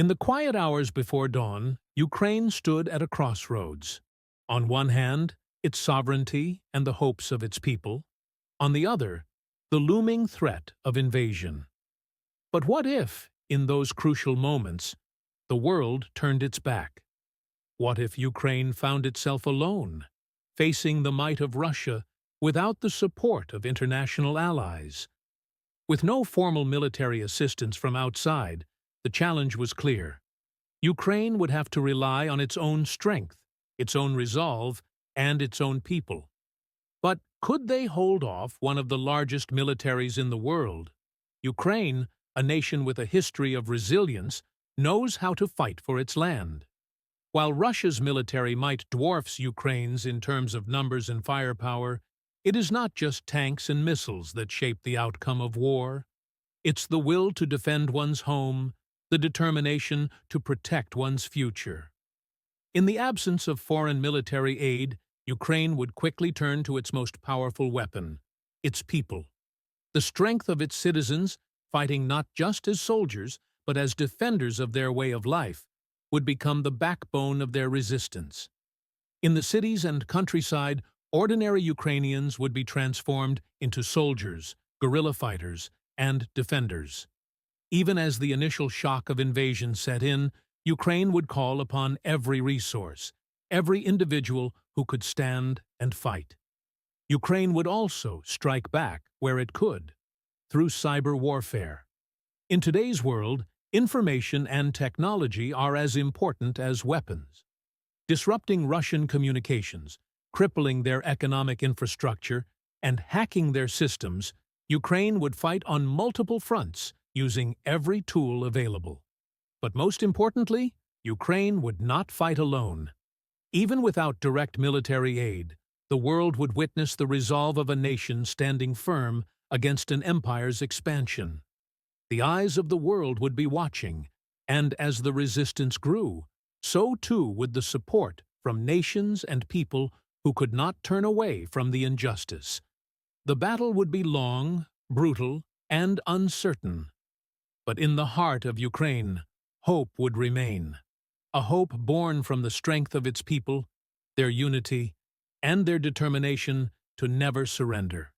In the quiet hours before dawn, Ukraine stood at a crossroads. On one hand, its sovereignty and the hopes of its people. On the other, the looming threat of invasion. But what if, in those crucial moments, the world turned its back? What if Ukraine found itself alone, facing the might of Russia without the support of international allies? With no formal military assistance from outside, the challenge was clear. Ukraine would have to rely on its own strength, its own resolve, and its own people. But could they hold off one of the largest militaries in the world? Ukraine, a nation with a history of resilience, knows how to fight for its land. While Russia's military might dwarfs Ukraine's in terms of numbers and firepower, it is not just tanks and missiles that shape the outcome of war. It's the will to defend one's home, the determination to protect one's future. In the absence of foreign military aid, Ukraine would quickly turn to its most powerful weapon, its people. The strength of its citizens, fighting not just as soldiers, but as defenders of their way of life, would become the backbone of their resistance. In the cities and countryside, ordinary Ukrainians would be transformed into soldiers, guerrilla fighters, and defenders. Even as the initial shock of invasion set in, Ukraine would call upon every resource, every individual who could stand and fight. Ukraine would also strike back where it could, through cyber warfare. In today's world, information and technology are as important as weapons. Disrupting Russian communications, crippling their economic infrastructure, and hacking their systems, Ukraine would fight on multiple fronts, using every tool available. But most importantly, Ukraine would not fight alone. Even without direct military aid, the world would witness the resolve of a nation standing firm against an empire's expansion. The eyes of the world would be watching, and as the resistance grew, so too would the support from nations and people who could not turn away from the injustice. The battle would be long, brutal, and uncertain. But in the heart of Ukraine, hope would remain. A hope born from the strength of its people, their unity, and their determination to never surrender.